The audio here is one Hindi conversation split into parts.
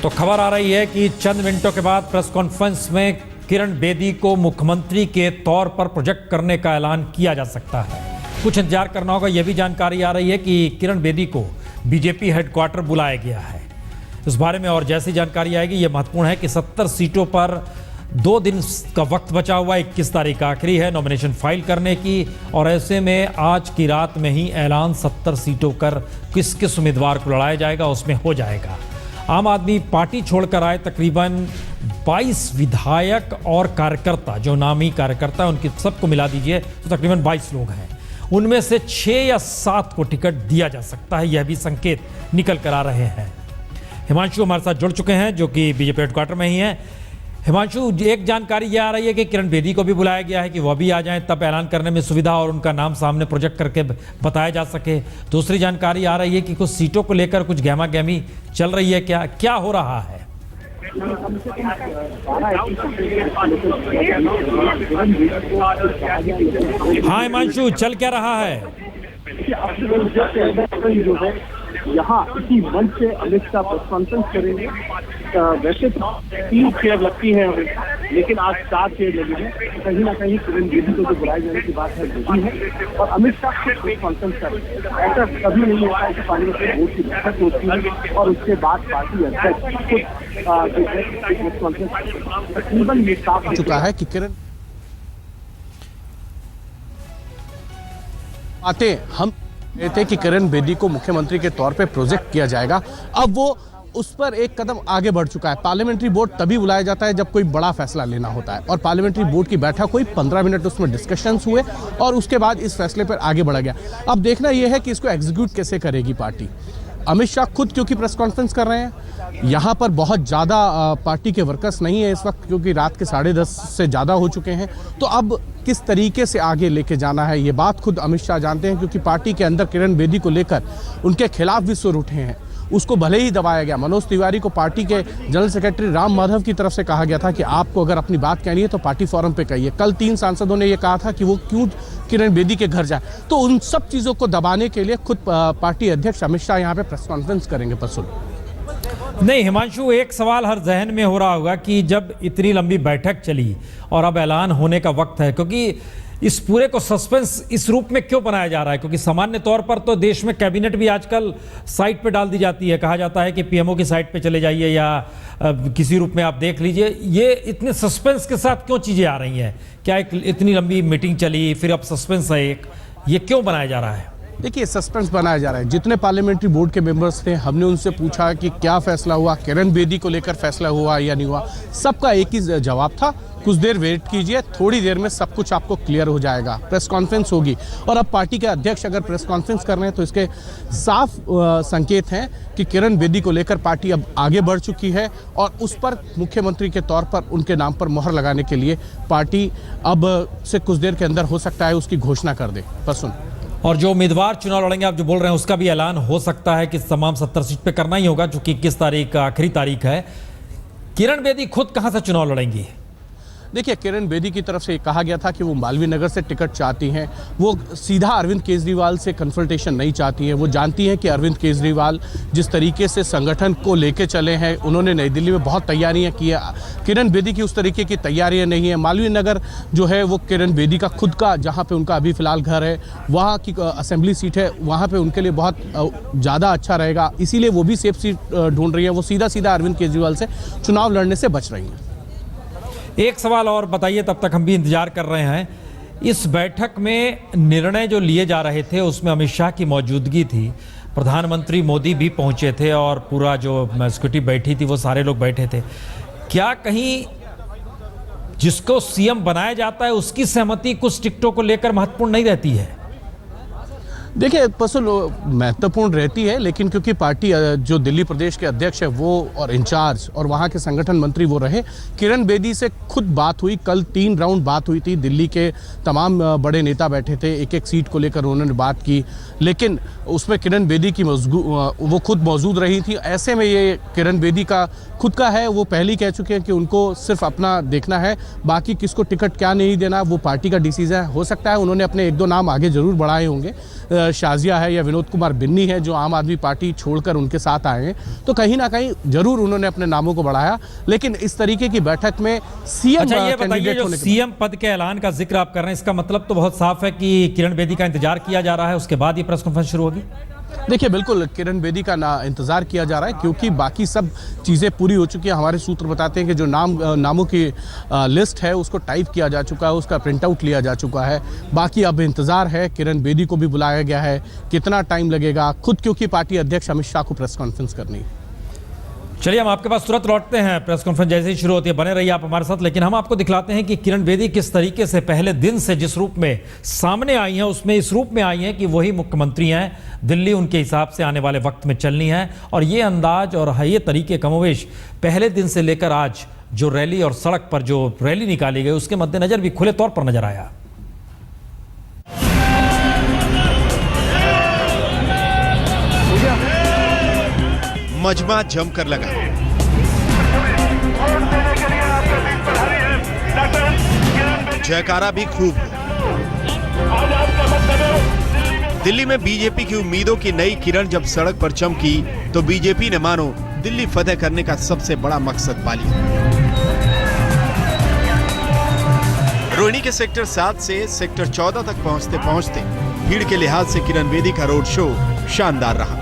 तो खबर आ रही है कि चंद मिनटों के बाद प्रेस कॉन्फ्रेंस में किरण बेदी को मुख्यमंत्री के तौर पर प्रोजेक्ट करने का ऐलान किया जा सकता है। कुछ इंतजार करना होगा। यह भी जानकारी आ रही है कि किरण बेदी को बीजेपी हेडक्वार्टर बुलाया गया है। इस बारे में और जैसी जानकारी आएगी, यह महत्वपूर्ण है कि 70 सीटों पर 2 दिन का वक्त बचा हुआ। 21 तारीख आखिरी है नॉमिनेशन फाइल करने की, और ऐसे में आज की रात में ही ऐलान 70 सीटों पर किस किस उम्मीदवार को लड़ाया जाएगा उसमें हो जाएगा। आम आदमी पार्टी छोड़कर आए तकरीबन 22 विधायक और कार्यकर्ता, जो नामी कार्यकर्ता उनकी सबको मिला दीजिए तो तकरीबन 22 लोग हैं। उनमें से 6 या 7 को टिकट दिया जा सकता है, यह भी संकेत निकल कर आ रहे हैं। हिमांशु हमारे साथ जुड़ चुके हैं, जो कि बीजेपी हेडक्वार्टर में ही हैं। हिमांशु, एक जानकारी यह आ रही है कि किरण बेदी को भी बुलाया गया है कि वह भी आ जाएं, तब ऐलान करने में सुविधा और उनका नाम सामने प्रोजेक्ट करके बताया जा सके। दूसरी जानकारी आ रही है कि कुछ सीटों को लेकर कुछ गहमा गहमी चल रही है। क्या हो रहा है? हाँ हिमांशु, चल क्या रहा है? यहाँ इसी मंच से अमित शाह प्रेस कॉन्फ्रेंस करेंगे। वैसे 3 चेयर लगती है हमें, लेकिन आज 4 चेयर लगी है। कहीं ना कहीं किरण बेदी को जो बुलाए जाने की बात है वही है, और अमित शाह से प्रेस कॉन्फ्रेंस करेंगे। ऐसा कभी नहीं होता है कि पार्लियामेंट में वोट की बैठक होती है और उसके बाद पार्टी अध्यक्ष प्रेस कॉन्फ्रेंस तकरीबन ये साफ हो चुका है कि किरण आते हम कहते कि किरण बेदी को मुख्यमंत्री के तौर पे प्रोजेक्ट किया जाएगा। अब वो उस पर एक कदम आगे बढ़ चुका है। पार्लियामेंट्री बोर्ड तभी बुलाया जाता है जब कोई बड़ा फैसला लेना होता है, और पार्लियामेंट्री बोर्ड की बैठक हुई, 15 मिनट उसमें डिस्कशंस हुए और उसके बाद इस फैसले पर आगे बढ़ा गया। अब देखना यह है कि इसको एग्जीक्यूट कैसे करेगी पार्टी। अमित शाह खुद क्योंकि प्रेस कॉन्फ्रेंस कर रहे हैं, यहाँ पर बहुत ज़्यादा पार्टी के वर्कर्स नहीं है इस वक्त, क्योंकि रात के 10:30 से ज़्यादा हो चुके हैं। तो अब किस तरीके से आगे लेके जाना है, ये बात खुद अमित शाह जानते हैं, क्योंकि पार्टी के अंदर किरण बेदी को लेकर उनके खिलाफ भी सुर उठे हैं। उसको भले ही दबाया गया। मनोज तिवारी को पार्टी के जनरल सेक्रेटरी राम माधव की तरफ से कहा गया था कि आपको अगर अपनी बात कहनी है तो पार्टी फोरम पे कहिए। कल 3 सांसदों ने यह कहा था कि वो क्यों किरण बेदी के घर जाए। तो उन सब चीज़ों को दबाने के लिए खुद पार्टी अध्यक्ष अमित शाह यहाँ पे प्रेस कॉन्फ्रेंस करेंगे। परसों नहीं हिमांशु, एक सवाल हर जहन में हो रहा होगा कि जब इतनी लंबी बैठक चली और अब ऐलान होने का वक्त है, क्योंकि इस पूरे को सस्पेंस इस रूप में क्यों बनाया जा रहा है? क्योंकि सामान्य तौर पर तो देश में कैबिनेट भी आजकल साइट पे डाल दी जाती है। कहा जाता है कि पीएमओ की साइट पे चले जाइए या किसी रूप में आप देख लीजिए। ये इतने सस्पेंस के साथ क्यों चीज़ें आ रही हैं? क्या एक इतनी लंबी मीटिंग चली, फिर अब सस्पेंस है एक, ये क्यों बनाया जा रहा है? देखिए, सस्पेंस बनाया जा रहा है। जितने पार्लियामेंट्री बोर्ड के मेंबर्स थे, हमने उनसे पूछा कि क्या फैसला हुआ, किरण बेदी को लेकर फैसला हुआ या नहीं हुआ। सबका एक ही जवाब था, कुछ देर वेट कीजिए, थोड़ी देर में सब कुछ आपको क्लियर हो जाएगा, प्रेस कॉन्फ्रेंस होगी। और अब पार्टी के अध्यक्ष अगर प्रेस कॉन्फ्रेंस कर रहे हैं तो इसके साफ संकेत हैं कि किरण बेदी को लेकर पार्टी अब आगे बढ़ चुकी है, और उस पर मुख्यमंत्री के तौर पर उनके नाम पर मोहर लगाने के लिए पार्टी अब से कुछ देर के अंदर हो सकता है उसकी घोषणा कर दे। पर सुन, और जो उम्मीदवार चुनाव लड़ेंगे, आप जो बोल रहे हैं उसका भी ऐलान हो सकता है कि तमाम 70 सीट पे करना ही होगा, क्योंकि 21 तारीख आखिरी तारीख है। किरण बेदी खुद कहां से चुनाव लड़ेंगी? देखिए, किरण बेदी की तरफ से कहा गया था कि वो मालवीय नगर से टिकट चाहती हैं। वो सीधा अरविंद केजरीवाल से कन्फल्टेशन नहीं चाहती हैं। वो जानती हैं कि अरविंद केजरीवाल जिस तरीके से संगठन को लेके चले हैं, उन्होंने नई दिल्ली में बहुत तैयारियां की है। किरण बेदी की उस तरीके की तैयारियां नहीं है। मालवीय नगर जो है वो किरण बेदी का खुद का, जहाँ पे उनका अभी फिलहाल घर है, वहाँ की असेंबली सीट है, वहाँ पर उनके लिए बहुत ज़्यादा अच्छा रहेगा। इसीलिए वो भी सेफ सीट ढूंढ रही है। वो सीधा सीधा अरविंद केजरीवाल से चुनाव लड़ने से बच रही हैं। एक सवाल और बताइए, तब तक हम भी इंतजार कर रहे हैं। इस बैठक में निर्णय जो लिए जा रहे थे उसमें अमित शाह की मौजूदगी थी, प्रधानमंत्री मोदी भी पहुंचे थे, और पूरा जो एग्जीक्यूटिव बैठी थी वो सारे लोग बैठे थे। क्या कहीं जिसको सीएम बनाया जाता है उसकी सहमति कुछ टिकटों को लेकर महत्वपूर्ण नहीं रहती है? देखिए, पसंद महत्वपूर्ण रहती है, लेकिन क्योंकि पार्टी जो दिल्ली प्रदेश के अध्यक्ष है वो और इंचार्ज और वहाँ के संगठन मंत्री वो रहे। किरण बेदी से खुद बात हुई, कल 3 राउंड बात हुई थी। दिल्ली के तमाम बड़े नेता बैठे थे, एक एक सीट को लेकर उन्होंने बात की, लेकिन उसमें किरण बेदी की वो खुद मौजूद रही थी। ऐसे में ये किरण बेदी का खुद का है, वो पहले ही कह चुके हैं कि उनको सिर्फ अपना देखना है, बाकी किसको टिकट क्या नहीं देना वो पार्टी का डिसीजन है। हो सकता है उन्होंने अपने 1-2 नाम आगे जरूर बढ़ाए होंगे, शाजिया है या विनोद कुमार बिन्नी है जो आम आदमी पार्टी छोड़कर उनके साथ आए हैं, तो कहीं ना कहीं जरूर उन्होंने अपने नामों को बढ़ाया। लेकिन इस तरीके की बैठक में सीएम अच्छा, ये बताइए, कैंडिडेट जो होने के सीएम पद के ऐलान का जिक्र आप कर रहे हैं, इसका मतलब तो बहुत साफ है कि किरण बेदी का इंतजार किया जा रहा है, उसके बाद ये प्रेस कॉन्फ्रेंस शुरू होगी। देखिए, बिल्कुल किरण बेदी का इंतजार किया जा रहा है क्योंकि बाकी सब चीज़ें पूरी हो चुकी हैं। हमारे सूत्र बताते हैं कि जो नामों की लिस्ट है उसको टाइप किया जा चुका है, उसका प्रिंट आउट लिया जा चुका है। बाकी अब इंतजार है, किरण बेदी को भी बुलाया गया है, कितना टाइम लगेगा खुद, क्योंकि पार्टी अध्यक्ष अमित शाह को प्रेस कॉन्फ्रेंस करनी है। चलिए, हम आपके पास तुरंत लौटते हैं, प्रेस कॉन्फ्रेंस जैसे ही शुरू होती है, बने रहिए आप हमारे साथ। लेकिन हम आपको दिखलाते हैं कि किरण बेदी किस तरीके से पहले दिन से जिस रूप में सामने आई हैं, उसमें इस रूप में आई हैं कि वही मुख्यमंत्री हैं, दिल्ली उनके हिसाब से आने वाले वक्त में चलनी है। और ये अंदाज और ये तरीके कमोवेश पहले दिन से लेकर आज जो रैली और सड़क पर जो रैली निकाली गई उसके मद्देनजर भी खुले तौर पर नजर आया। मजमा जमकर लगा। जयकारा भी खूब। दिल्ली में बीजेपी की उम्मीदों की नई किरण जब सड़क पर चमकी तो बीजेपी ने मानो दिल्ली फतेह करने का सबसे बड़ा मकसद पा लिया। रोहिणी के सेक्टर 7 से सेक्टर 14 तक पहुंचते पहुंचते भीड़ के लिहाज से किरण बेदी का रोड शो शानदार रहा।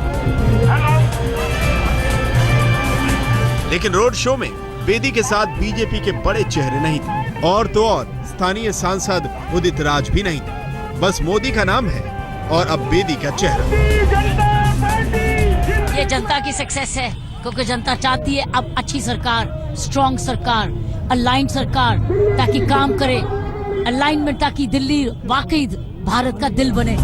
लेकिन रोड शो में बेदी के साथ बीजेपी के बड़े चेहरे नहीं थे, और तो और स्थानीय सांसद उदित राज भी नहीं थे। बस मोदी का नाम है और अब बेदी का चेहरा। ये जनता की सक्सेस है, क्योंकि जनता चाहती है अब अच्छी सरकार, स्ट्रॉन्ग सरकार, अलाइंड सरकार, ताकि काम करे, अलाइनमेंट, ताकि दिल्ली वाकई भारत का दिल बने।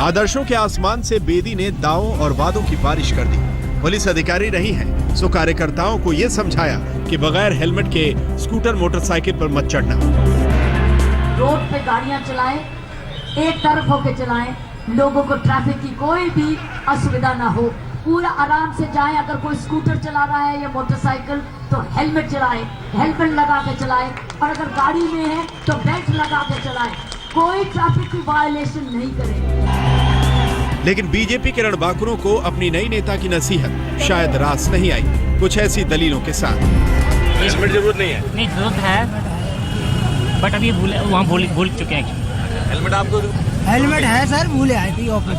आदर्शों के आसमान से बेदी ने दावों और वादों की बारिश कर दी। पुलिस अधिकारी रही हैं, सो कार्यकर्ताओं को यह समझाया कि बगैर हेलमेट के स्कूटर मोटरसाइकिल पर मत चढ़ना। रोड पे गाड़ियां चलाएं, एक तरफ होकर चलाएं, लोगों को ट्रैफिक की कोई भी असुविधा ना हो, पूरा आराम से जाएं। अगर कोई स्कूटर चला रहा है या मोटरसाइकिल तो हेलमेट चलाएं, हेलमेट लगा के चलाएं, और अगर गाड़ी में है तो बेल्ट लगा के चलाएं, कोई ट्रैफिक की वायलेशन नहीं करें। लेकिन बीजेपी के रणबांकुरों को अपनी नई नेता की नसीहत शायद रास नहीं आई, कुछ ऐसी दलीलों के साथ। हेलमेट जरूरत नहीं है। नहीं, जरूरत है, बट अभी वहाँ भूल चुके हैं। हेलमेट आपको? हेलमेट है सर, भूले आए थे ऑफिस।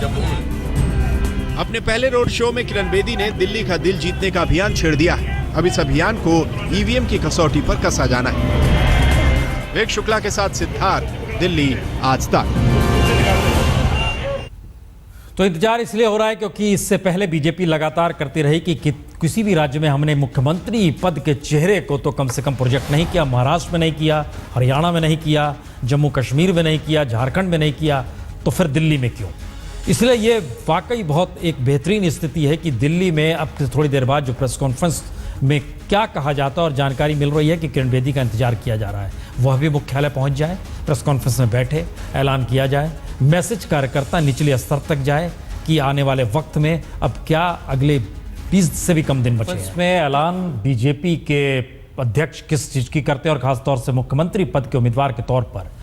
अपने पहले रोड शो में किरण बेदी ने दिल्ली का दिल जीतने का अभियान छेड़ दिया है। अब इस अभियान को ईवीएम की कसौटी पर कसा जाना है। विवेक शुक्ला के साथ सिद्धार्थ, दिल्ली आज तक। तो इंतजार इसलिए हो रहा है क्योंकि इससे पहले बीजेपी लगातार करती रही कि किसी भी राज्य में हमने मुख्यमंत्री पद के चेहरे को तो कम से कम प्रोजेक्ट नहीं किया। महाराष्ट्र में नहीं किया, हरियाणा में नहीं किया, जम्मू कश्मीर में नहीं किया, झारखंड में नहीं किया, तो फिर दिल्ली में क्यों? इसलिए ये वाकई बहुत एक बेहतरीन स्थिति है कि दिल्ली में अब थोड़ी देर बाद जो प्रेस कॉन्फ्रेंस में क्या कहा जाता है और जानकारी मिल रही है कि किरण बेदी का इंतजार किया जा रहा है, वह भी मुख्यालय पहुंच जाए, प्रेस कॉन्फ्रेंस में बैठे, ऐलान किया जाए, मैसेज कार्यकर्ता निचले स्तर तक जाए कि आने वाले वक्त में अब क्या अगले 20 से भी कम दिन बचे हैं। इसमें ऐलान बीजेपी के अध्यक्ष किस चीज़ की करते हैं और खासतौर से मुख्यमंत्री पद के उम्मीदवार के तौर पर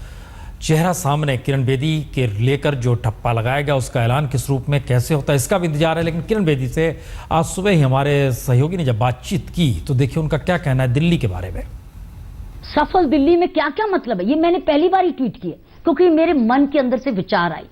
चेहरा सामने किरण बेदी के लेकर जो ठप्पा लगाया गया उसका ऐलान किस रूप में कैसे होता है इसका भी इंतजार है। लेकिन किरण बेदी से आज सुबह ही हमारे सहयोगी ने जब बातचीत की तो देखिए उनका क्या कहना है दिल्ली के बारे में। सफल दिल्ली में क्या क्या मतलब है, ये मैंने पहली बार ही ट्वीट किया क्योंकि मेरे मन के अंदर से विचार आई।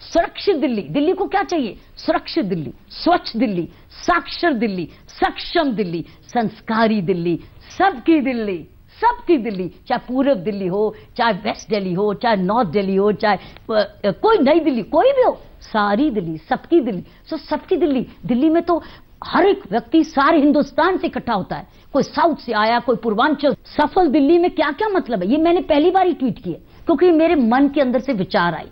सुरक्षित दिल्ली, दिल्ली को क्या चाहिए? सुरक्षित दिल्ली, स्वच्छ दिल्ली, साक्षर दिल्ली, सक्षम दिल्ली, संस्कारी दिल्ली, सबकी दिल्ली, सबकी दिल्ली, चाहे पूर्व दिल्ली हो, चाहे वेस्ट दिल्ली हो, चाहे नॉर्थ दिल्ली हो, चाहे कोई नई दिल्ली, कोई भी हो, सारी दिल्ली, सबकी दिल्ली। सो सबकी दिल्ली, दिल्ली में तो हर एक व्यक्ति सारे हिंदुस्तान से इकट्ठा होता है, कोई साउथ से आया, कोई पूर्वांचल। सफल दिल्ली में क्या क्या मतलब है, ये मैंने पहली बार ही ट्वीट किया क्योंकि मेरे मन के अंदर से विचार आई।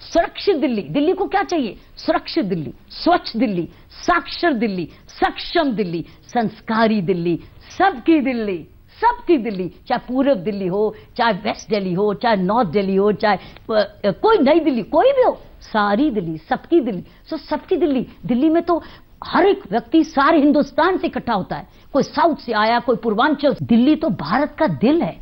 सुरक्षित दिल्ली, दिल्ली को क्या चाहिए? सुरक्षित दिल्ली, स्वच्छ दिल्ली, साक्षर दिल्ली, सक्षम दिल्ली, संस्कारी दिल्ली, सबकी दिल्ली, सबकी दिल्ली, चाहे पूर्व दिल्ली हो, चाहे वेस्ट दिल्ली हो, चाहे नॉर्थ दिल्ली हो, चाहे कोई नई दिल्ली, कोई भी हो, सारी दिल्ली, सबकी दिल्ली। सो सबकी दिल्ली, दिल्ली में तो हर एक व्यक्ति सारे हिंदुस्तान से इकट्ठा होता है, कोई साउथ से आया, कोई पूर्वांचल। दिल्ली तो भारत का दिल है,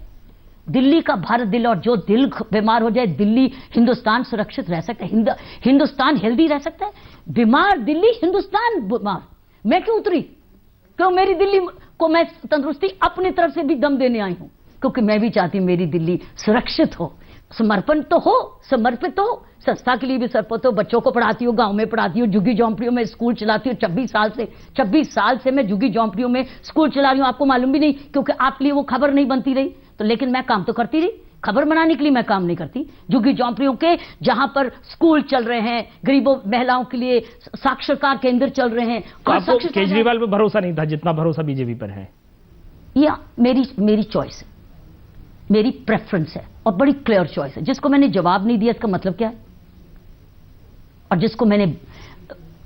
दिल्ली का भारत दिल, और जो दिल बीमार हो जाए दिल्ली, हिंदुस्तान सुरक्षित रह सकता है, हिंदुस्तान हेल्दी रह सकता है। बीमार दिल्ली, हिंदुस्तान बीमार। मैं क्यों उतरी? क्यों? मेरी दिल्ली को मैं तंदुरुस्ती अपनी तरफ से भी दम देने आई हूं, क्योंकि मैं भी चाहती हूं मेरी दिल्ली सुरक्षित हो। समर्पण तो हो, समर्पित हो, संस्था के लिए भी समर्पित हो। बच्चों को पढ़ाती हूँ, गांव में पढ़ाती हूँ, झुग्गी झोंपड़ियों में स्कूल चलाती हूँ। 26 साल से मैं झुग्गी झोंपड़ियों में स्कूल चला रही हूँ। आपको मालूम भी नहीं, क्योंकि आपके लिए वो खबर नहीं बनती रही। तो लेकिन मैं काम तो करती रही, खबर बनाने के लिए मैं काम नहीं करती। झुग्गी झोंपड़ियों के जहां पर स्कूल चल रहे हैं, गरीबों महिलाओं के लिए साक्षरता केंद्र चल रहे हैं। आपको केजरीवाल पर भरोसा नहीं था जितना भरोसा बीजेपी पर है? या मेरी चॉइस है, मेरी प्रेफरेंस है, और बड़ी क्लियर चॉइस है। जिसको मैंने जवाब नहीं दिया इसका मतलब क्या है, और जिसको मैंने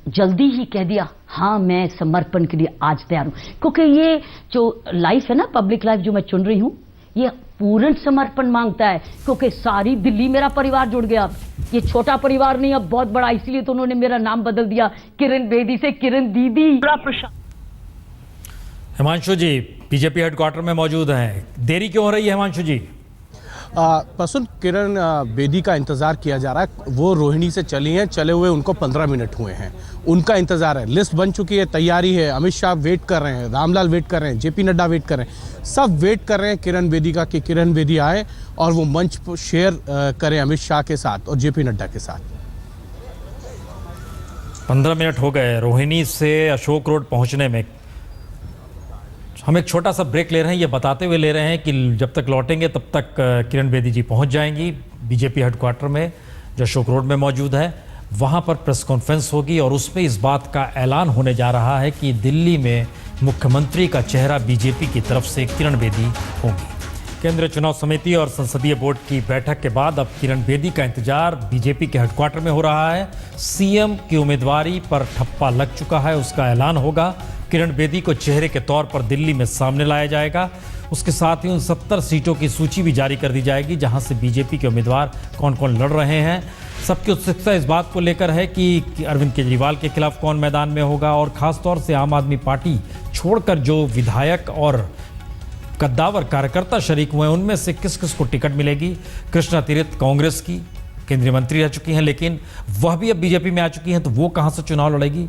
जल्दी ही कह दिया हाँ मैं समर्पण के लिए आज तैयार हूं, क्योंकि ये जो लाइफ है ना, पब्लिक लाइफ जो मैं चुन रही हूं, ये पूर्ण समर्पण मांगता है। क्योंकि सारी दिल्ली मेरा परिवार जुड़ गया। अब ये छोटा परिवार नहीं, अब बहुत बड़ा। इसलिए तो उन्होंने मेरा नाम बदल दिया किरण बेदी से किरण दीदी। हिमांशु जी बीजेपी हेडक्वार्टर में मौजूद हैं, देरी क्यों हो रही है हिमांशु जी? प्रसून, किरण बेदी का इंतजार किया जा रहा है। वो रोहिणी से चली हैं, चले हुए उनको 15 मिनट हुए हैं। उनका इंतजार है, लिस्ट बन चुकी है, तैयारी है। अमित शाह वेट कर रहे हैं, रामलाल वेट कर रहे हैं, जेपी नड्डा वेट कर रहे हैं, सब वेट कर रहे हैं किरण बेदी का कि किरण बेदी आए और वो मंच शेयर करें अमित शाह के साथ और जेपी नड्डा के साथ। 15 मिनट हो गए रोहिणी से अशोक रोड पहुंचने में। हम एक छोटा सा ब्रेक ले रहे हैं, ये बताते हुए ले रहे हैं कि जब तक लौटेंगे तब तक किरण बेदी जी पहुंच जाएंगी बीजेपी हेडक्वार्टर में, जो अशोक रोड में मौजूद है। वहां पर प्रेस कॉन्फ्रेंस होगी और उसमें इस बात का ऐलान होने जा रहा है कि दिल्ली में मुख्यमंत्री का चेहरा बीजेपी की तरफ से किरण बेदी होंगी। केंद्रीय चुनाव समिति और संसदीय बोर्ड की बैठक के बाद अब किरण बेदी का इंतजार बीजेपी के हेडक्वार्टर में हो रहा है। सीएम की उम्मीदवारी पर ठप्पा लग चुका है, उसका ऐलान होगा। किरण बेदी को चेहरे के तौर पर दिल्ली में सामने लाया जाएगा। उसके साथ ही उन 70 सीटों की सूची भी जारी कर दी जाएगी जहां से बीजेपी के उम्मीदवार कौन कौन लड़ रहे हैं। सबकी उत्सुकता इस बात को लेकर है कि अरविंद केजरीवाल के खिलाफ कौन मैदान में होगा, और खासतौर से आम आदमी पार्टी छोड़कर जो विधायक और कद्दावर कार्यकर्ता शरीक हुए हैं उनमें से किस किस को टिकट मिलेगी। कृष्णा तीरथ कांग्रेस की केंद्रीय मंत्री रह चुकी हैं, लेकिन वह भी अब बीजेपी में आ चुकी हैं, तो वो कहां से चुनाव लड़ेगी।